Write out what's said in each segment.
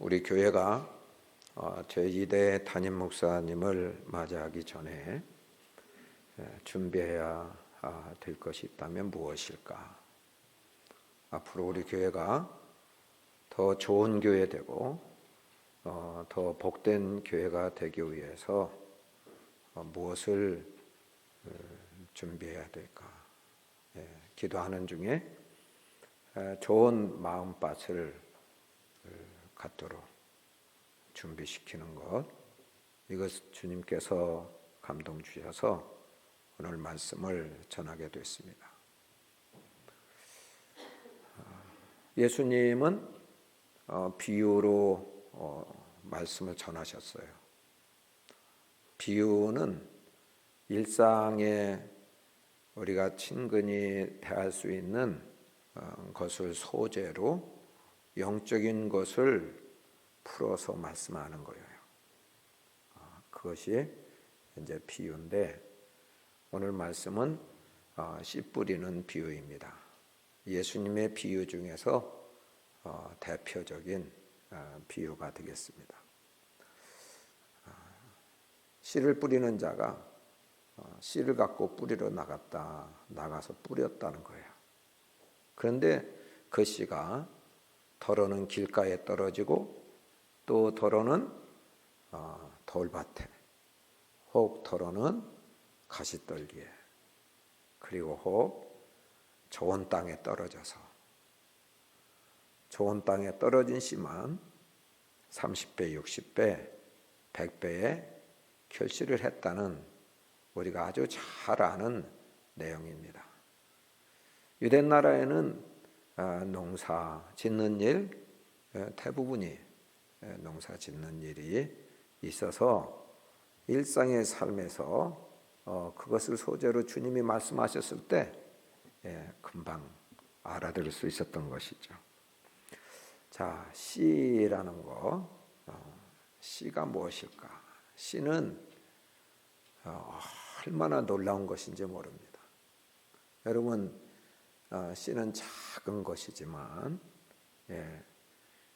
우리 교회가 제2대 담임 목사님을 맞이하기 전에 준비해야 될 것이 있다면 무엇일까? 앞으로 우리 교회가 더 좋은 교회 되고 더 복된 교회가 되기 위해서 무엇을 준비해야 될까? 기도하는 중에 좋은 마음밭을 갖도록 준비시키는 것, 이것 주님께서 감동 주셔서 오늘 말씀을 전하게 됐습니다. 예수님은 비유로 말씀을 전하셨어요. 비유는 일상에 우리가 친근히 대할 수 있는 것을 소재로 영적인 것을 풀어서 말씀하는 거예요. 그것이 이제 비유인데, 오늘 말씀은 씨 뿌리는 비유입니다. 예수님의 비유 중에서 대표적인 비유가 되겠습니다. 씨를 뿌리는 자가 씨를 갖고 뿌리러 나가서 뿌렸다는 거예요. 그런데 그 씨가 더러는 길가에 떨어지고, 또 더러는 돌밭에, 혹 더러는 가시떨기에, 그리고 혹 좋은 땅에 떨어져서, 좋은 땅에 떨어진 씨만 30배, 60배, 100배의 결실을 했다는 우리가 아주 잘 아는 내용입니다. 유대 나라에는 농사 짓는 일, 대부분이 농사 짓는 일이 있어서 일상의 삶에서 그것을 소재로 주님이 말씀하셨을 때 금방 알아들을 수 있었던 것이죠. 자, 씨라는 거, 씨가 무엇일까? 씨는 얼마나 놀라운 것인지 모릅니다. 여러분, 씨는 작은 것이지만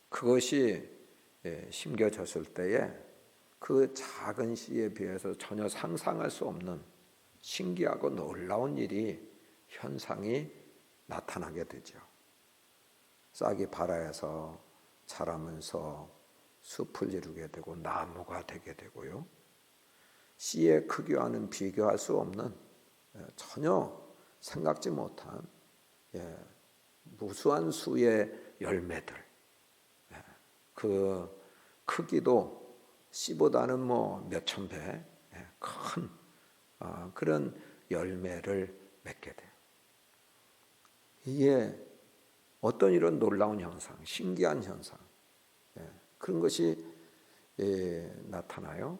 그것이 심겨졌을 때에 그 작은 씨에 비해서 전혀 상상할 수 없는 신기하고 놀라운 현상이 나타나게 되죠. 싹이 발아에서 자라면서 숲을 이루게 되고 나무가 되게 되고요. 씨의 크기와는 비교할 수 없는 전혀 생각지 못한 무수한 수의 열매들, 그 크기도 씨보다는 몇천 배 큰 그런 열매를 맺게 돼요. 이게 어떤 이런 놀라운 현상, 신기한 현상, 그런 것이 나타나요.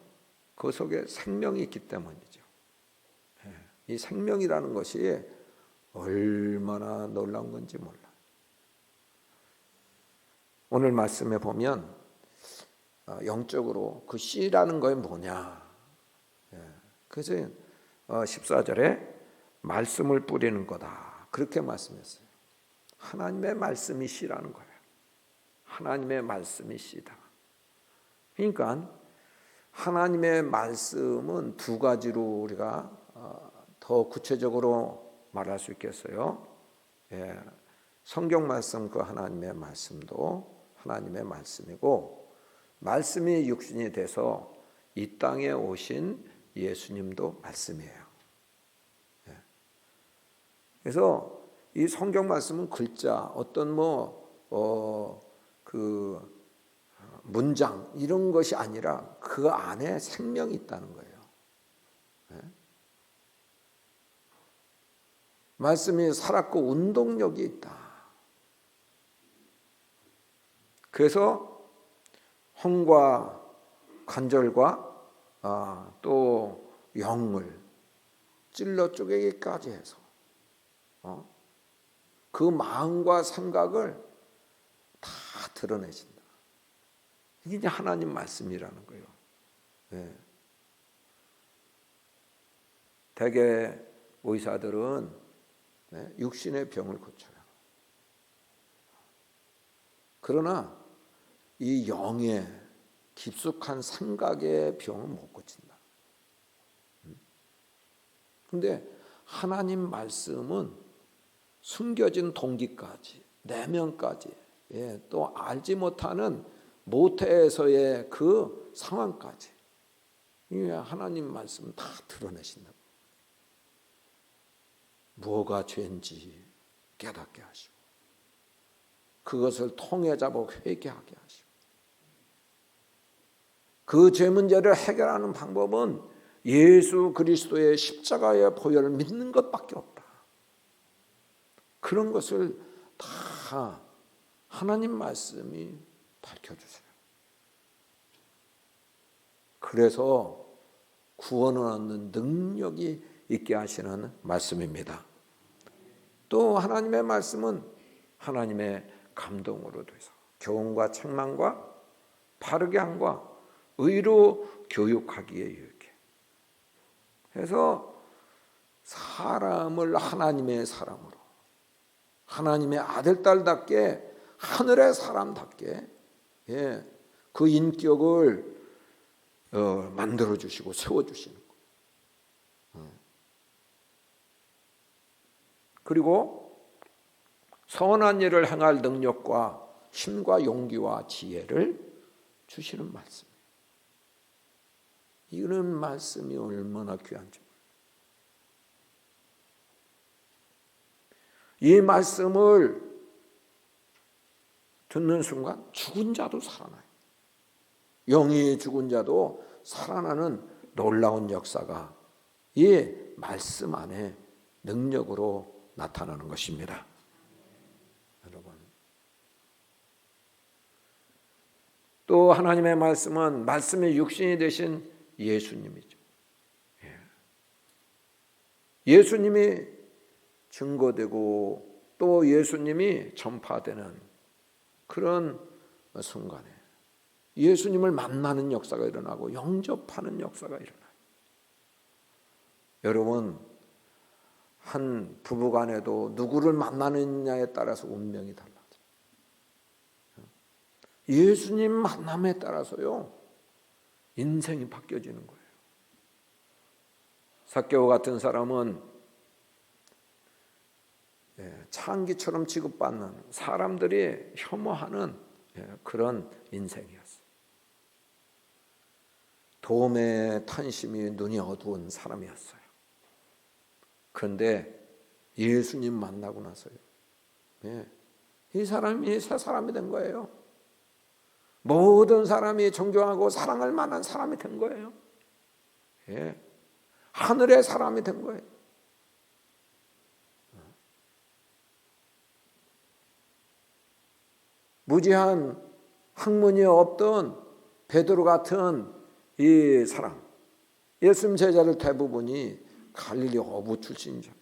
그 속에 생명이 있기 때문이죠. 이 생명이라는 것이 얼마나 놀라운 건지 몰라요. 오늘 말씀에 보면 영적으로 그 씨라는 거 뭐냐. 그래서 14절에 말씀을 뿌리는 거다, 그렇게 말씀했어요. 하나님의 말씀이 씨라는 거예요. 하나님의 말씀이 씨다. 그러니까 하나님의 말씀은 두 가지로 우리가 더 구체적으로 말할 수 있겠어요. 성경 말씀, 그 하나님의 말씀도 하나님의 말씀이고, 말씀이 육신이 돼서 이 땅에 오신 예수님도 말씀이에요. 그래서 이 성경 말씀은 글자, 어떤 그 문장 이런 것이 아니라 그 안에 생명이 있다는 거예요. 말씀이 살았고 운동력이 있다. 그래서 혼과 관절과 또 영을 찔러 쪼개기까지 해서 그 마음과 생각을 다 드러내신다. 이게 이제 하나님 말씀이라는 거예요. 대개 의사들은 육신의 병을 고쳐요. 그러나 이 영의 깊숙한 생각의 병은 못 고친다. 근데 하나님 말씀은 숨겨진 동기까지, 내면까지, 또 알지 못하는 모태에서의 그 상황까지 하나님 말씀은 다 드러내신다. 뭐가 죄인지 깨닫게 하시고 그것을 통해 잡아 회개하게 하시고 그 죄 문제를 해결하는 방법은 예수 그리스도의 십자가의 보혈을 믿는 것밖에 없다. 그런 것을 다 하나님 말씀이 밝혀주세요. 그래서 구원을 얻는 능력이 있게 하시는 말씀입니다. 또 하나님의 말씀은 하나님의 감동으로 돼서 교훈과 책망과 바르게 함과 의로 교육하기에 유익해. 그래서 사람을 하나님의 사람으로, 하나님의 아들, 딸답게, 하늘의 사람답게 그 인격을 만들어주시고 세워주시는 거. 그리고 선한 일을 행할 능력과 힘과 용기와 지혜를 주시는 말씀. 이런 말씀이 얼마나 귀한지. 이 말씀을 듣는 순간 죽은 자도 살아나요. 영이 죽은 자도 살아나는 놀라운 역사가 이 말씀 안에 능력으로 나타나는 것입니다. 여러분, 또 하나님의 말씀은 말씀이 육신이 되신 예수님이죠. 예수님이 증거되고 또 예수님이 전파되는 그런 순간에 예수님을 만나는 역사가 일어나고 영접하는 역사가 일어나요. 여러분, 한 부부간에도 누구를 만나느냐에 따라서 운명이 달라져요. 예수님 만남에 따라서요 인생이 바뀌어지는 거예요. 삭개오 같은 사람은 창기처럼 취급받는, 사람들이 혐오하는 그런 인생이었어요. 도움의 탄심이 눈이 어두운 사람이었어요. 그런데 예수님 만나고 나서요, 이 사람이 새 사람이 된 거예요. 모든 사람이 존경하고 사랑할 만한 사람이 된 거예요. 하늘의 사람이 된 거예요. 무지한 학문이 없던 베드로 같은 이 사람, 예수님 제자들 대부분이 갈릴리 어부 출신이죠.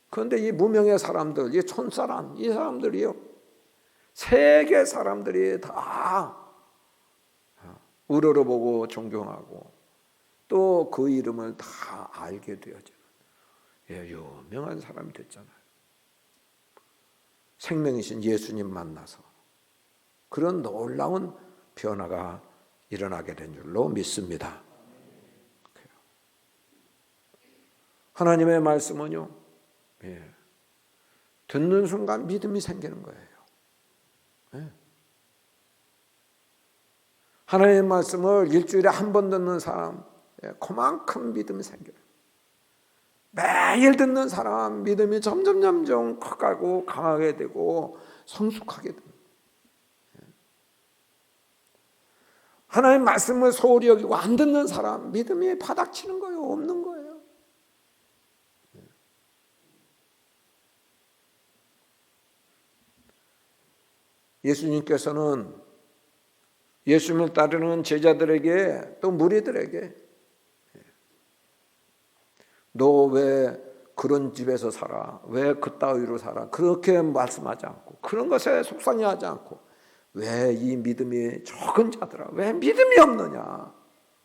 그런데 이 무명의 사람들, 이 촌사람, 이 사람들이요, 세계 사람들이 다 우러러보고 존경하고 또 그 이름을 다 알게 되어지는 유명한 사람이 됐잖아요. 생명이신 예수님 만나서 그런 놀라운 변화가 일어나게 된 줄로 믿습니다. 하나님의 말씀은요, 듣는 순간 믿음이 생기는 거예요. 하나님의 말씀을 일주일에 한 번 듣는 사람, 그만큼 믿음이 생겨요. 매일 듣는 사람 믿음이 점점 커가고 강하게 되고 성숙하게 됩니다. 하나님의 말씀을 소홀히 여기고 안 듣는 사람 믿음이 바닥치는 거예요. 없는 거예요. 예수님께서는 예수님을 따르는 제자들에게 또 무리들에게 너 왜 그런 집에서 살아? 왜 그따위로 살아? 그렇게 말씀하지 않고 그런 것에 속상해하지 않고 왜 이 믿음이 적은 자들아? 왜 믿음이 없느냐?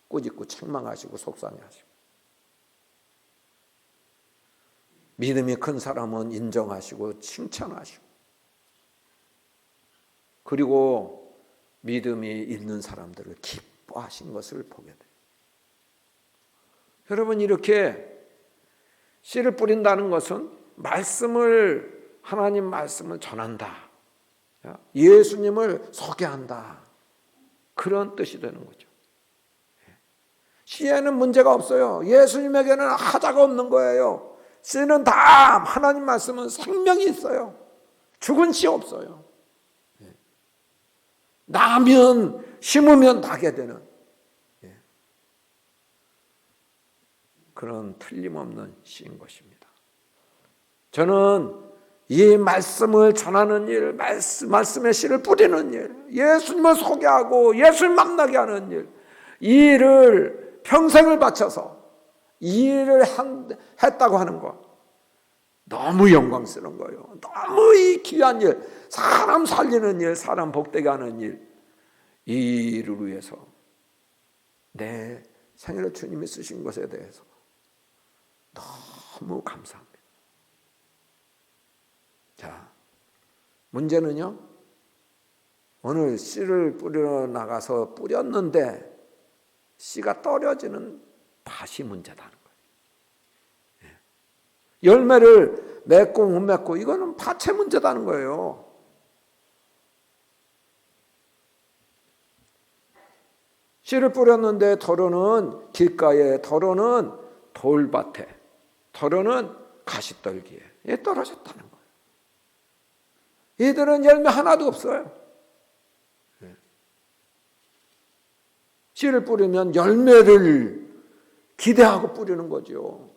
꾸짖고 책망하시고 속상해하시고 믿음이 큰 사람은 인정하시고 칭찬하시고 그리고 믿음이 있는 사람들을 기뻐하신 것을 보게 돼요. 여러분, 이렇게 씨를 뿌린다는 것은 하나님 말씀을 전한다, 예수님을 소개한다, 그런 뜻이 되는 거죠. 씨에는 문제가 없어요. 예수님에게는 하자가 없는 거예요. 씨는 다, 하나님 말씀은 생명이 있어요. 죽은 씨 없어요. 나면, 심으면 나게 되는 그런 틀림없는 씨인 것입니다. 저는 이 말씀을 전하는 일, 말씀의 씨를 뿌리는 일, 예수님을 소개하고 예수님 만나게 하는 일, 이 일을 평생을 바쳐서 이 일을 했다고 하는 것, 너무 영광스러운 거예요. 너무 이 귀한 일, 사람 살리는 일, 사람 복되게 하는 일, 이 일을 위해서 내 생애를 주님이 쓰신 것에 대해서 너무 감사합니다. 자, 문제는요, 오늘 씨를 뿌려 나가서 뿌렸는데 씨가 떨어지는 밭이 문제다는 거예요. 열매를 맺고 못 맺고, 이거는 밭의 문제다는 거예요. 씨를 뿌렸는데 더러는 길가에, 더러는 돌밭에, 더러는 가시떨기에 떨어졌다는 거예요. 이들은 열매 하나도 없어요. 씨를 뿌리면 열매를 기대하고 뿌리는 거죠.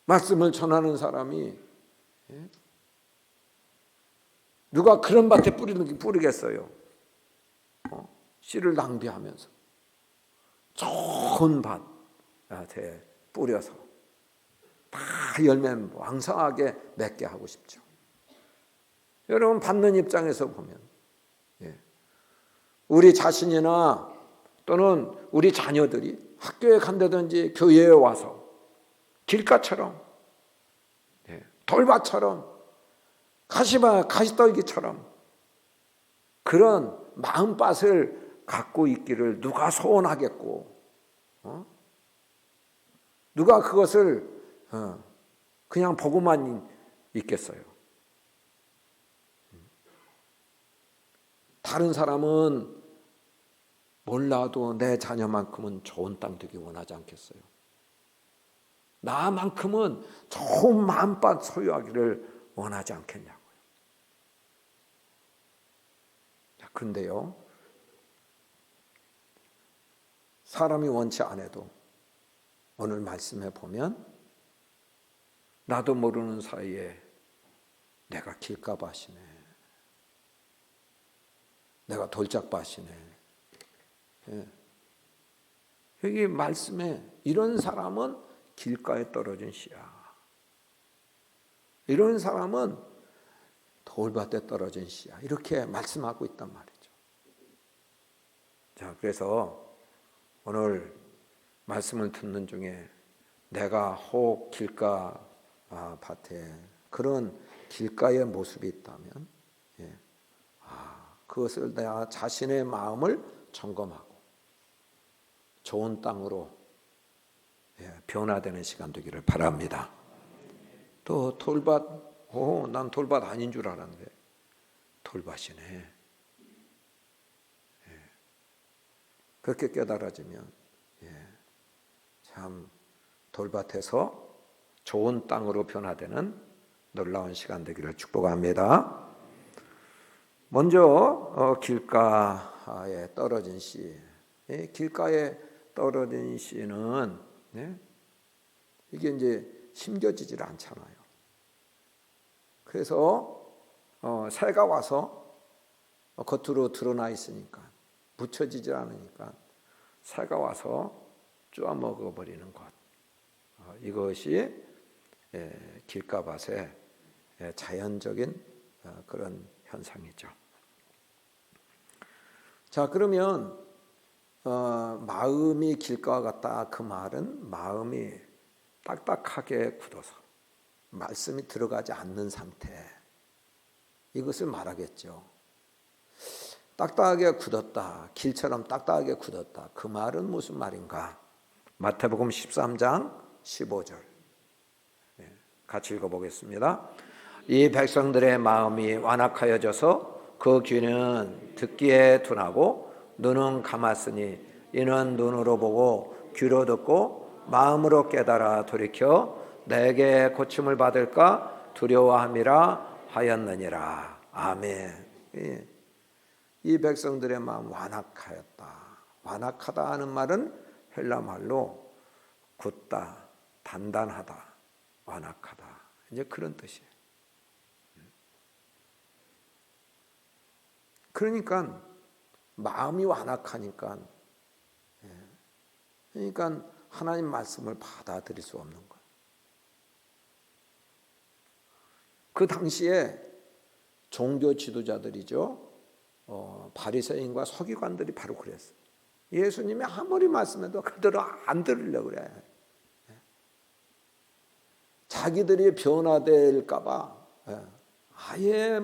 말씀을 전하는 사람이 누가 그런 밭에 뿌리겠어요? 씨를 낭비하면서 좋은 밭에 뿌려서 다 열매 왕성하게 맺게 하고 싶죠. 여러분, 받는 입장에서 보면 우리 자신이나 또는 우리 자녀들이 학교에 간다든지 교회에 와서 길가처럼, 돌밭처럼, 가시떨기처럼 그런 마음밭을 갖고 있기를 누가 소원하겠고, 누가 그것을 그냥 보고만 있겠어요? 다른 사람은 몰라도 내 자녀만큼은 좋은 땅 되기 원하지 않겠어요? 나만큼은 좋은 마음밭 소유하기를 원하지 않겠냐고요. 그런데요, 사람이 원치 않아도 오늘 말씀해 보면 나도 모르는 사이에 내가 길가밭이네, 내가 돌짝밭이네. 여기 말씀에 이런 사람은 길가에 떨어진 씨야, 이런 사람은 돌밭에 떨어진 씨야, 이렇게 말씀하고 있단 말이죠. 자, 그래서 오늘 말씀을 듣는 중에 내가 혹 길가 밭에 그런 길가의 모습이 있다면 그것을 내가 자신의 마음을 점검하고 좋은 땅으로 변화되는 시간 되기를 바랍니다. 또 돌밭, 난 돌밭 아닌 줄 알았는데 돌밭이네. 그렇게 깨달아지면 참 돌밭에서 좋은 땅으로 변화되는 놀라운 시간 되기를 축복합니다. 먼저 길가에 떨어진 씨, 길가에 떨어진 씨는 이게 이제 심겨지질 않잖아요. 그래서 새가 와서 겉으로 드러나 있으니까, 묻혀지질 않으니까 새가 와서 쪼아 먹어버리는 것, 이것이 길가밭의 자연적인 그런 현상이죠. 자, 그러면 마음이 길가와 같다, 그 말은 마음이 딱딱하게 굳어서 말씀이 들어가지 않는 상태, 이것을 말하겠죠. 딱딱하게 굳었다. 길처럼 딱딱하게 굳었다. 그 말은 무슨 말인가? 마태복음 13장 15절. 같이 읽어보겠습니다. 이 백성들의 마음이 완악하여져서 그 귀는 듣기에 둔하고 눈은 감았으니 이는 눈으로 보고 귀로 듣고 마음으로 깨달아 돌이켜 내게 고침을 받을까 두려워함이라 하였느니라. 아멘. 이 백성들의 마음 완악하였다. 완악하다 하는 말은 헬라 말로 굳다, 단단하다, 완악하다. 이제 그런 뜻이에요. 그러니까 마음이 완악하니까, 그러니까 하나님 말씀을 받아들일 수 없는 거예요. 그 당시에 종교 지도자들이죠. 바리새인과 서기관들이 바로 그랬어요. 예수님이 아무리 말씀해도 그대로 안 들으려고 그래. 자기들이 변화될까 봐 아예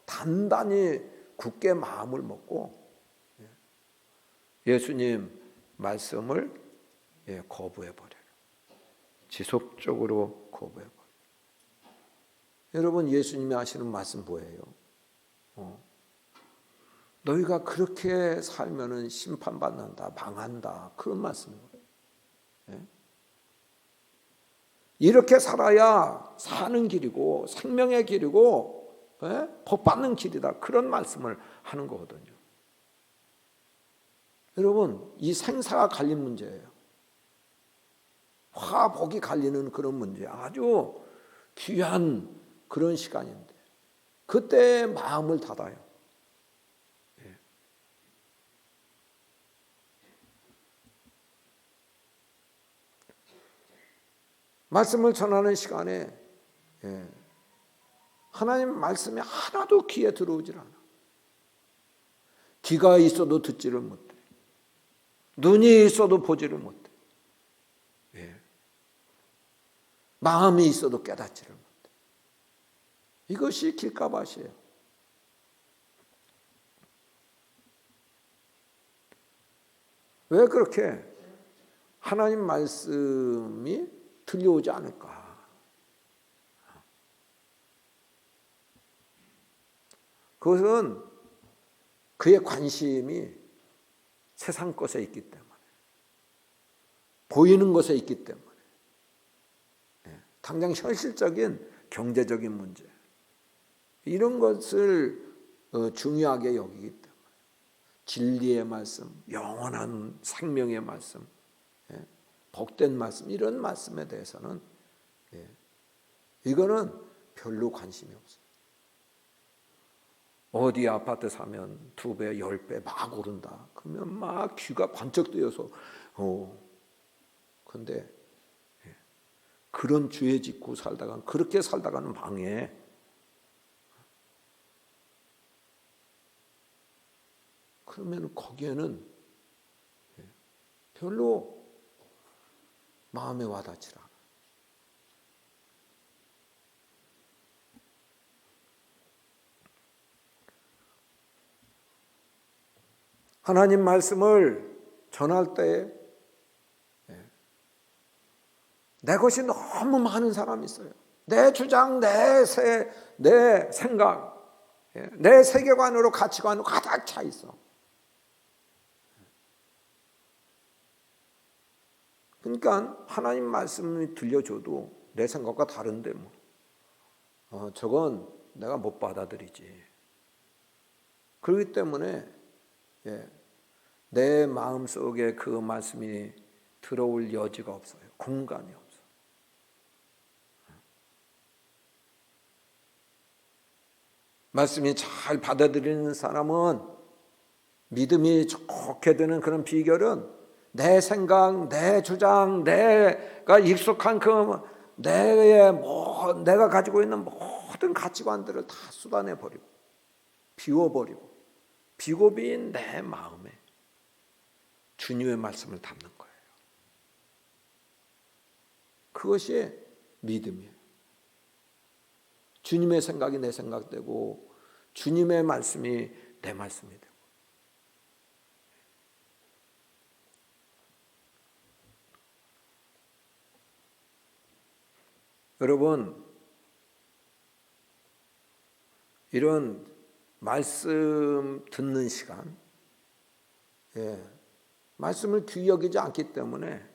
단단히 굳게 마음을 먹고 예수님 말씀을 거부해 버려요. 지속적으로 거부해 버려요. 여러분, 예수님이 하시는 말씀 뭐예요? 너희가 그렇게 살면은 심판받는다, 망한다, 그런 말씀이에요. 이렇게 살아야 사는 길이고 생명의 길이고 복 받는 길이다, 그런 말씀을 하는 거거든요. 여러분, 이 생사가 갈린 문제예요. 화복이 갈리는 그런 문제, 아주 귀한 그런 시간인데 그때 마음을 닫아요. 말씀을 전하는 시간에 하나님 말씀이 하나도 귀에 들어오질 않아. 귀가 있어도 듣지를 못해. 눈이 있어도 보지를 못해. 마음이 있어도 깨닫지를 못해. 이것이 길가밭이에요. 왜 그렇게 하나님 말씀이 들려오지 않을까? 그것은 그의 관심이 세상 것에 있기 때문에, 보이는 것에 있기 때문에, 당장 현실적인 경제적인 문제, 이런 것을 중요하게 여기기 때문에 진리의 말씀, 영원한 생명의 말씀, 복된 말씀, 이런 말씀에 대해서는 이거는 별로 관심이 없어요. 어디 아파트 사면 2배, 10배 막 오른다. 그러면 막 귀가 번쩍 뜨여서 근데 그런 죄 짓고 살다가, 그렇게 살다가는 망해. 그러면 거기에는 별로 마음에 와닿지 않아. 하나님 말씀을 전할 때 내 것이 너무 많은 사람이 있어요. 내 주장, 내 생각, 내 세계관으로, 가치관으로 가득 차 있어. 그러니까 하나님 말씀이 들려줘도 내 생각과 다른데 저건 내가 못 받아들이지. 그렇기 때문에 내 마음속에 그 말씀이 들어올 여지가 없어요. 공간이 없어요. 말씀이 잘 받아들이는 사람은, 믿음이 좋게 되는 그런 비결은 내 생각, 내 주장, 내가 익숙한 내가 가지고 있는 모든 가치관들을 다 쏟아내 버리고 비워버리고 비고비인 내 마음에 주님의 말씀을 담는 거예요. 그것이 믿음이에요. 주님의 생각이 내 생각되고 주님의 말씀이 내 말씀이 되고. 여러분, 이런 말씀 듣는 시간, 말씀을 귀히 여기지 않기 때문에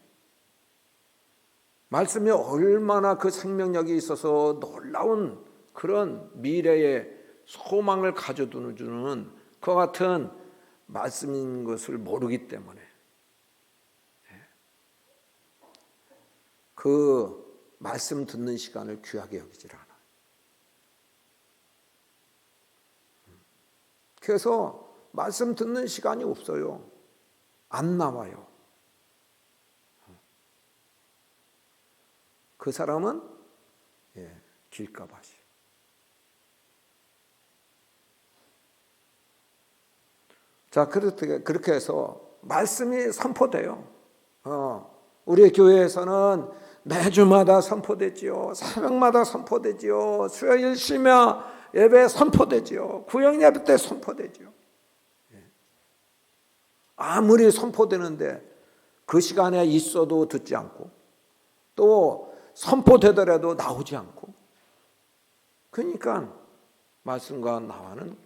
말씀이 얼마나 그 생명력이 있어서 놀라운 그런 미래의 소망을 가져주는 그와 같은 말씀인 것을 모르기 때문에 그 말씀 듣는 시간을 귀하게 여기질 않아. 그래서 말씀 듣는 시간이 없어요. 안 나와요. 그 사람은 길가밭이. 자, 그렇게 해서 말씀이 선포돼요. 우리 교회에서는 매주마다 선포되지요. 새벽마다 선포되지요. 수요일 심야 예배 선포되지요. 구역 예배 때 선포되지요. 아무리 선포되는데 그 시간에 있어도 듣지 않고 또 선포되더라도 나오지 않고, 그러니까 말씀과 나와는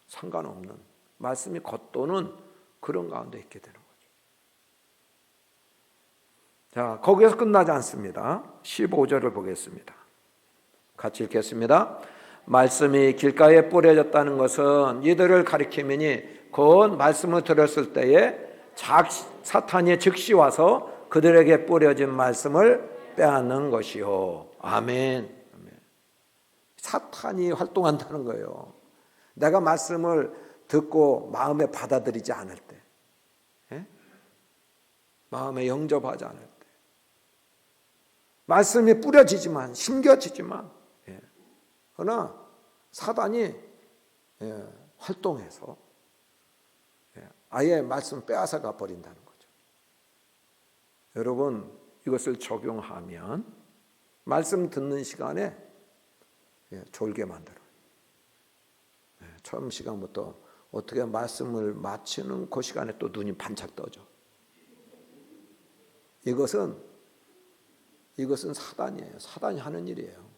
상관없는, 말씀이 겉도는 그런 가운데 있게 되는 거죠. 자, 거기에서 끝나지 않습니다. 15절을 보겠습니다. 같이 읽겠습니다. 말씀이 길가에 뿌려졌다는 것은 이들을 가리킴이니 곧 말씀을 들었을 때에 사탄이 즉시 와서 그들에게 뿌려진 말씀을 빼앗는 것이요. 아멘. 사탄이 활동한다는 거예요. 내가 말씀을 듣고 마음에 받아들이지 않을 때, 마음에 영접하지 않을 때, 말씀이 뿌려지지만, 심겨지지만, 그러나 사단이 활동해서 아예 말씀 빼앗아가 버린다는 거죠. 여러분, 이것을 적용하면 말씀 듣는 시간에 졸게 만들어요. 처음 시간부터 어떻게 말씀을 마치는 그 시간에 또 눈이 반짝 떠져. 이것은 사단이에요. 사단이 하는 일이에요.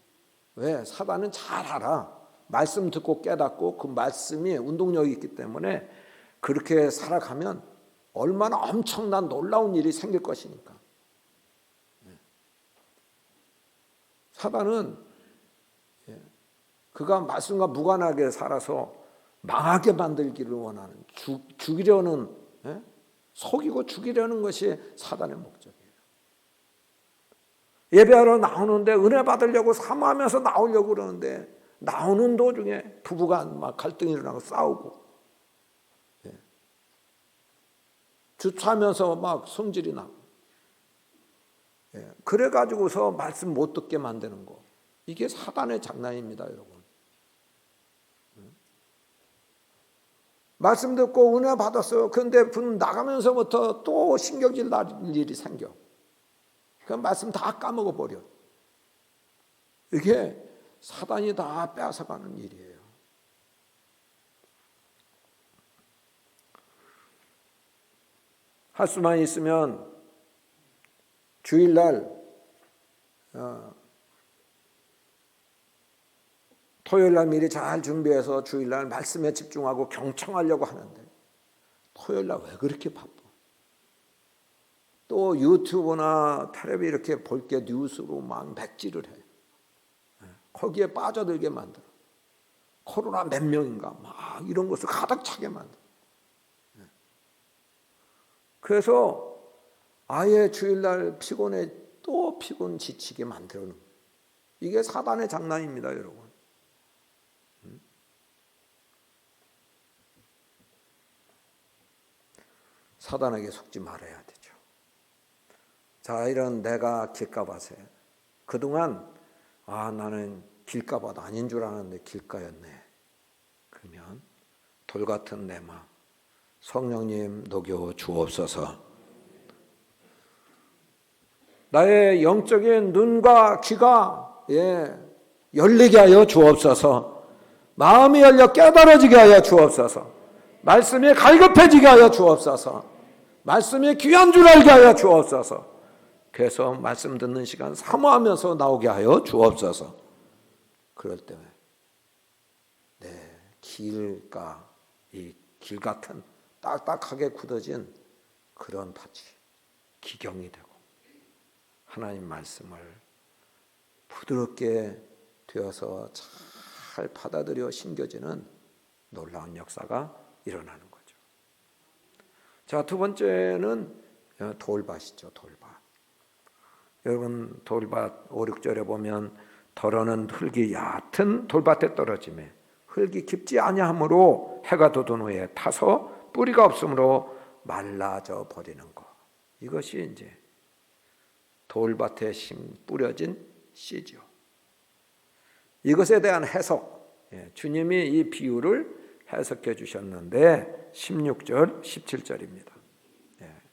왜? 사단은 잘 알아. 말씀 듣고 깨닫고 그 말씀이 운동력이 있기 때문에 그렇게 살아가면 얼마나 엄청난 놀라운 일이 생길 것이니까. 사단은 그가 말씀과 무관하게 살아서 망하게 만들기를 원하는, 죽이려는, 속이고 죽이려는 것이 사단의 목적이에요. 예배하러 나오는데 은혜 받으려고 사모하면서 나오려고 그러는데 나오는 도중에 부부가 막 갈등이 일어나고 싸우고, 주차하면서 막 성질이 나고, 그래가지고서 말씀 못 듣게 만드는 거, 이게 사단의 장난입니다, 여러분. 말씀 듣고 은혜 받았어요. 그런데 분 나가면서부터 또 신경질 날 일이 생겨. 그 말씀 다 까먹어 버려. 이게 사단이 다 빼앗아가는 일이에요. 할 수만 있으면 주일날 토요일날 미리 잘 준비해서 주일날 말씀에 집중하고 경청하려고 하는데 토요일날 왜 그렇게 바빠? 또 유튜브나 텔레비 이렇게 볼 게 뉴스로 막 맥지를 해. 거기에 빠져들게 만들어. 코로나 몇 명인가 막 이런 것을 가득 차게 만들어. 그래서 아예 주일날 피곤해 또 피곤 지치게 만들어 놓은, 이게 사단의 장난입니다, 여러분. 사단에게 속지 말아야 되죠. 자, 이런 내가 길가밭에 그동안 나는 길가밭 아닌 줄 알았는데 길가였네. 그러면 돌 같은 내 마음 성령님 녹여 주옵소서. 나의 영적인 눈과 귀가 열리게 하여 주옵소서. 마음이 열려 깨달아지게 하여 주옵소서. 말씀이 갈급해지게 하여 주옵소서. 말씀이 귀한 줄 알게 하여 주옵소서. 그래서 말씀 듣는 시간 사모하면서 나오게 하여 주옵소서. 그럴 때 내 길가, 이 길 같은 딱딱하게 굳어진 그런 밭이 기경이 되고 하나님 말씀을 부드럽게 되어서 잘 받아들여 심겨지는 놀라운 역사가 일어나는 거죠. 자, 두 번째는 돌밭이죠. 돌밭. 여러분 돌밭 5, 6절에 보면 덜어는 흙이 얕은 돌밭에 떨어지매 흙이 깊지 아니하므로 해가 돋은 후에 타서 뿌리가 없으므로 말라져 버리는 것. 이것이 이제 돌밭에 뿌려진 씨죠. 이것에 대한 해석, 주님이 이 비유를 해석해 주셨는데 16절, 17절입니다.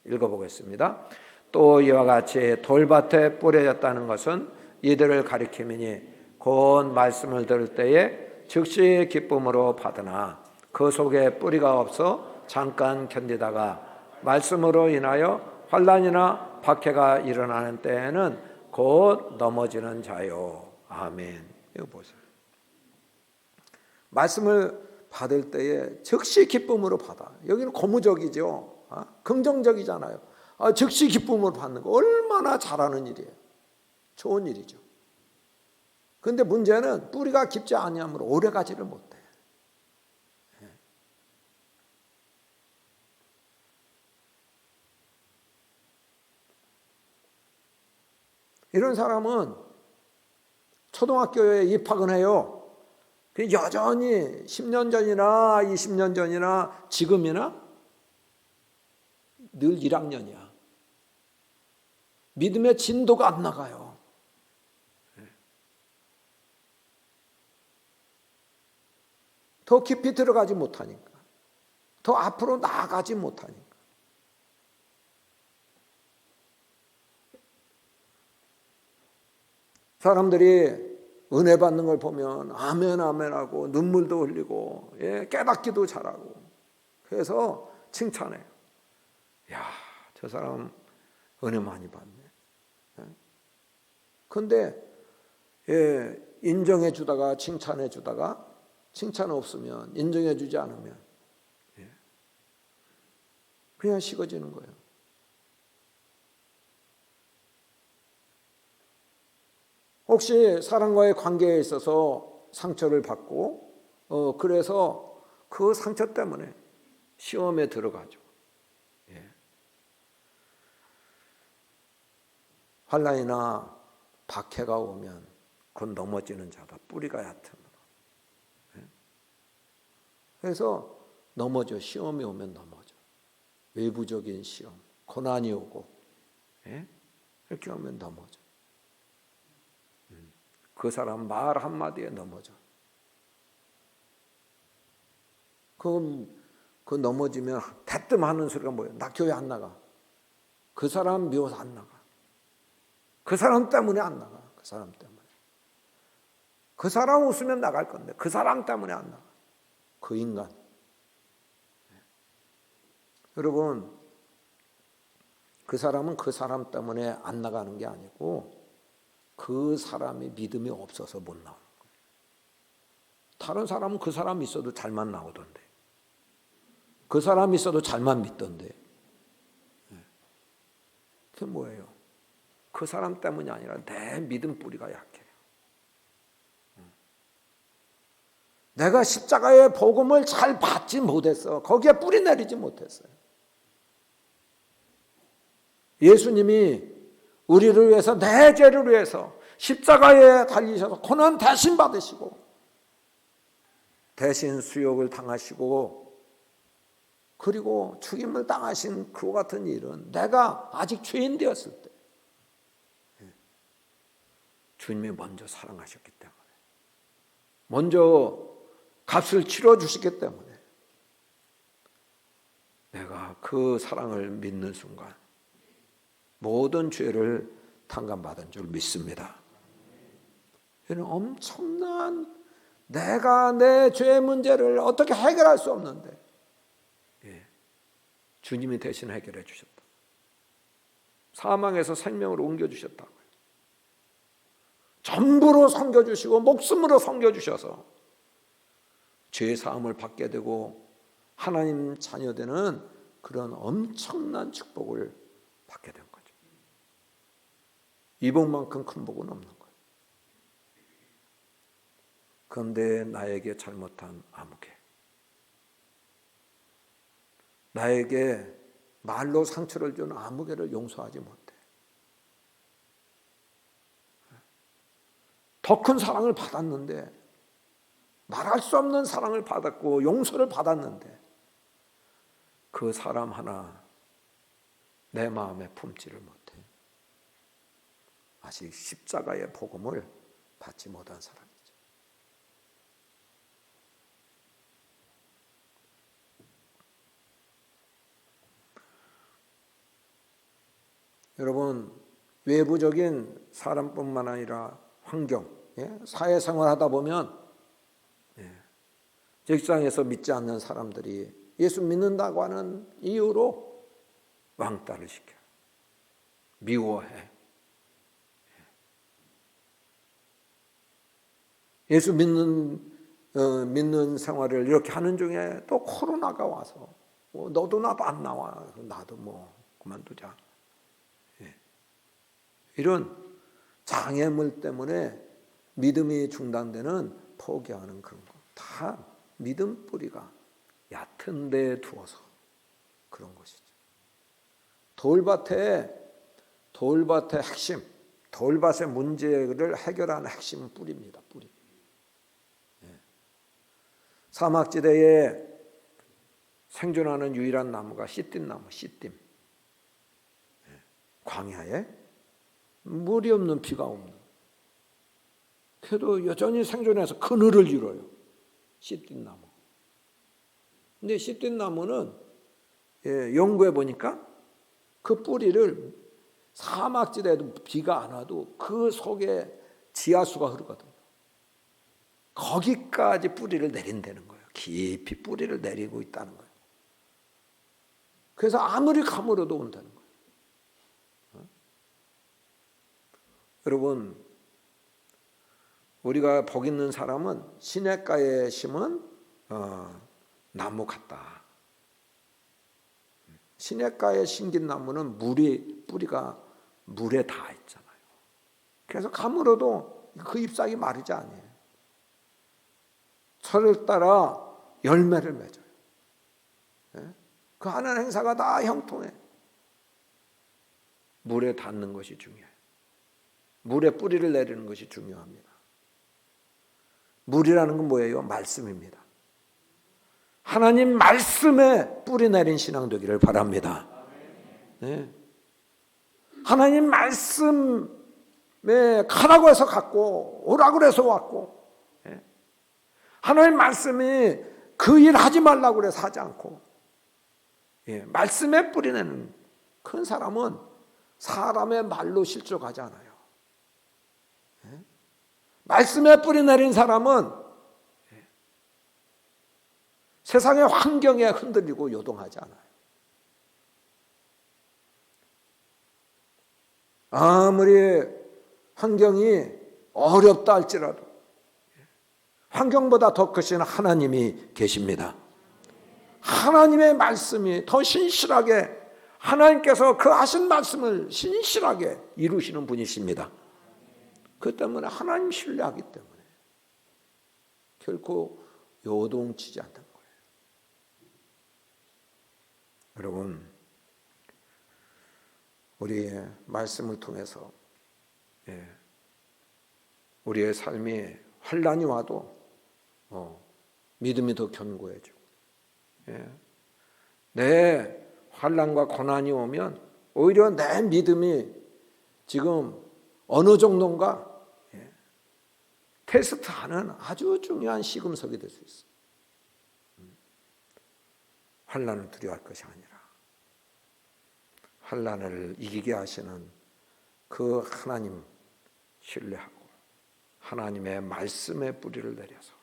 읽어보겠습니다. 또 이와 같이 돌밭에 뿌려졌다는 것은 이들을 가리킴이니 곧 말씀을 들을 때에 즉시 기쁨으로 받으나 그 속에 뿌리가 없어 잠깐 견디다가 말씀으로 인하여 환난이나 박해가 일어나는 때에는 곧 넘어지는 자요. 아멘. 이거 보세요. 말씀을 받을 때에 즉시 기쁨으로 받아. 여기는 고무적이죠. 긍정적이잖아요. 즉시 기쁨으로 받는 거 얼마나 잘하는 일이에요. 좋은 일이죠. 그런데 문제는 뿌리가 깊지 아니하므로 오래가지를 못해. 이런 사람은 초등학교에 입학은 해요. 여전히 10년 전이나 20년 전이나 지금이나 늘 1학년이야. 믿음의 진도가 안 나가요. 더 깊이 들어가지 못하니까. 더 앞으로 나아가지 못하니까. 사람들이 은혜 받는 걸 보면 아멘 아멘 하고 눈물도 흘리고 깨닫기도 잘하고 그래서 칭찬해요. 야, 저 사람 은혜 많이 받네. 그런데 인정해 주다가 칭찬해 주다가 칭찬 없으면 인정해 주지 않으면 그냥 식어지는 거예요. 혹시 사람과의 관계에 있어서 상처를 받고 그래서 그 상처 때문에 시험에 들어가죠. 환난이나 박해가 오면 그건 넘어지는 자다. 뿌리가 얕으므로. 그래서 넘어져. 시험이 오면 넘어져. 외부적인 시험, 고난이 오고 이렇게 오면 넘어져. 그 사람 말 한마디에 넘어져. 그 넘어지면 대뜸 하는 소리가 뭐예요? 나 교회 안 나가. 그 사람 미워서 안 나가. 그 사람 때문에 안 나가. 그 사람 때문에. 그 사람 웃으면 나갈 건데 그 사람 때문에 안 나가. 그 인간. 여러분, 그 사람은 그 사람 때문에 안 나가는 게 아니고 그 사람이 믿음이 없어서 못 나오는 거예요. 다른 사람은 그 사람 있어도 잘만 나오던데. 그 사람 있어도 잘만 믿던데. 그게 뭐예요? 그 사람 때문이 아니라 내 믿음 뿌리가 약해요. 내가 십자가의 복음을 잘 받지 못했어. 거기에 뿌리 내리지 못했어요. 예수님이 우리를 위해서 내 죄를 위해서 십자가에 달리셔서 고난 대신 받으시고 대신 수욕을 당하시고 그리고 죽임을 당하신 그와 같은 일은 내가 아직 죄인 되었을 때 주님이 먼저 사랑하셨기 때문에 먼저 값을 치러주시기 때문에 내가 그 사랑을 믿는 순간 모든 죄를 탕감받은 줄 믿습니다. 이런 엄청난 내가 내 죄 문제를 어떻게 해결할 수 없는데 주님이 대신 해결해 주셨다. 사망에서 생명으로 옮겨주셨다고요. 전부로 섬겨주시고 목숨으로 섬겨주셔서 죄사함을 받게 되고 하나님 자녀되는 그런 엄청난 축복을 받게 된 거죠. 이 복만큼 큰 복은 없는 거예요. 그런데 나에게 잘못한 아무개, 나에게 말로 상처를 준 아무개를 용서하지 못해. 더 큰 사랑을 받았는데, 말할 수 없는 사랑을 받았고 용서를 받았는데 그 사람 하나 내 마음에 품지를 못해. 아직 십자가의 복음을 받지 못한 사람이죠. 여러분, 외부적인 사람뿐만 아니라 환경, 사회생활 하다 보면 직장에서 믿지 않는 사람들이 예수 믿는다고 하는 이유로 왕따를 시켜, 미워해. 예수 믿는 생활을 이렇게 하는 중에 또 코로나가 와서 너도 나도 안 나와, 나도 뭐 그만두자. 이런 장애물 때문에 믿음이 중단되는, 포기하는 그런 거 다 믿음 뿌리가 얕은 데에 두어서 그런 것이죠. 돌밭의 핵심, 돌밭의 문제를 해결하는 핵심은 뿌리입니다. 뿌리. 사막지대에 생존하는 유일한 나무가 시띠 나무, 시띠. 광야에 물이 없는, 비가 없는, 그래도 여전히 생존해서 그늘을 이뤄요. 씨앗 나무. 근데 씨앗 나무는 연구해 보니까 그 뿌리를 사막지대에도 비가 안 와도 그 속에 지하수가 흐르거든요. 거기까지 뿌리를 내린다는 거예요. 깊이 뿌리를 내리고 있다는 거예요. 그래서 아무리 가물어도 온다는 거예요. 여러분, 우리가 복 있는 사람은 시냇가에 심은 나무 같다. 시냇가에 심긴 나무는 뿌리가 물에 닿아 있잖아요. 그래서 가물어도 그 잎사귀 마르지 않아요. 철을 따라 열매를 맺어요. 그 하는 행사가 다 형통해. 물에 닿는 것이 중요해요. 물에 뿌리를 내리는 것이 중요합니다. 물이라는 건 뭐예요? 말씀입니다. 하나님 말씀에 뿌리 내린 신앙 되기를 바랍니다. 네. 하나님 말씀에 가라고 해서 갔고 오라고 해서 왔고, 하나님 말씀이 그 일 하지 말라고 해서 하지 않고, 말씀에 뿌리 내는 큰 사람은 사람의 말로 실족하지 않아요. 말씀에 뿌리 내린 사람은 세상의 환경에 흔들리고 요동하지 않아요. 아무리 환경이 어렵다 할지라도 환경보다 더 크신 하나님이 계십니다. 하나님의 말씀이 더 신실하게, 하나님께서 그 하신 말씀을 신실하게 이루시는 분이십니다. 그 때문에 하나님 신뢰하기 때문에 결코 요동치지 않는 거예요. 여러분, 우리의 말씀을 통해서 우리의 삶이 환난이 와도 믿음이 더 견고해지고, 내 환난과 고난이 오면 오히려 내 믿음이 지금 어느 정도인가 테스트하는 아주 중요한 시금석이 될 수 있어요. 환난을 두려워할 것이 아니라 환난을 이기게 하시는 그 하나님 신뢰하고 하나님의 말씀의 뿌리를 내려서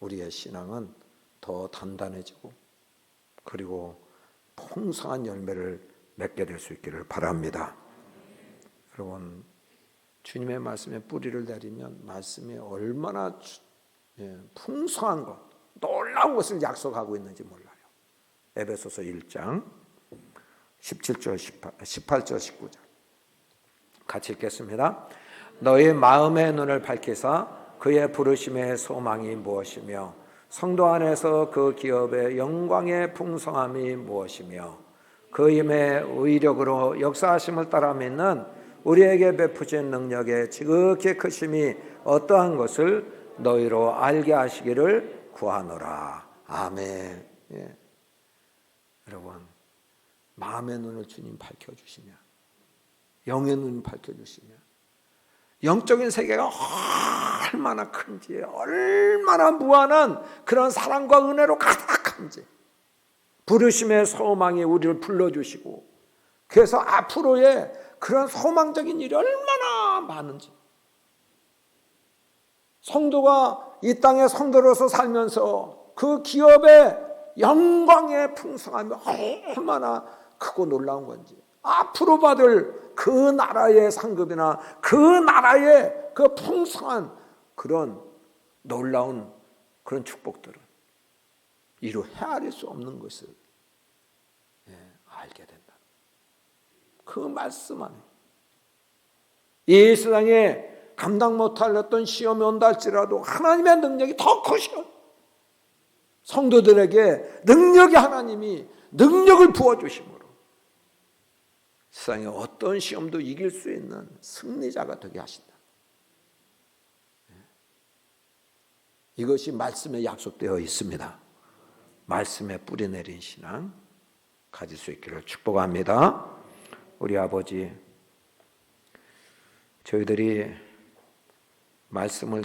우리의 신앙은 더 단단해지고 그리고 풍성한 열매를 맺게 될 수 있기를 바랍니다. 여러분, 주님의 말씀에 뿌리를 내리면 말씀이 얼마나 풍성한 것, 놀라운 것을 약속하고 있는지 몰라요. 에베소서 1장 17절, 18절, 19절 같이 읽겠습니다. 너희 마음의 눈을 밝히사 그의 부르심의 소망이 무엇이며 성도 안에서 그 기업의 영광의 풍성함이 무엇이며 그 힘의 의력으로 역사하심을 따라 믿는 우리에게 베푸신 능력의 지극히 크심이 어떠한 것을 너희로 알게 하시기를 구하노라. 아멘. 예. 여러분, 마음의 눈을 주님 밝혀주시면, 영의 눈을 밝혀주시면 영적인 세계가 얼마나 큰지, 얼마나 무한한 그런 사랑과 은혜로 가득한지, 부르심의 소망이 우리를 불러주시고 그래서 앞으로의 그런 소망적인 일이 얼마나 많은지, 성도가 이 땅에 성도로서 살면서 그 기업의 영광의 풍성함이 얼마나 크고 놀라운 건지, 앞으로 받을 그 나라의 상급이나 그 나라의 그 풍성한 그런 놀라운 그런 축복들은 이루 헤아릴 수 없는 것을 알게 된다. 그 말씀 안에 이 세상에 감당 못할 어떤 시험이 온다 할지라도 하나님의 능력이 더 크셔. 성도들에게 능력이 하나님이 능력을 부어주심으로 세상에 어떤 시험도 이길 수 있는 승리자가 되게 하신다. 이것이 말씀에 약속되어 있습니다. 말씀에 뿌리 내린 신앙 가질 수 있기를 축복합니다. 우리 아버지, 저희들이 말씀을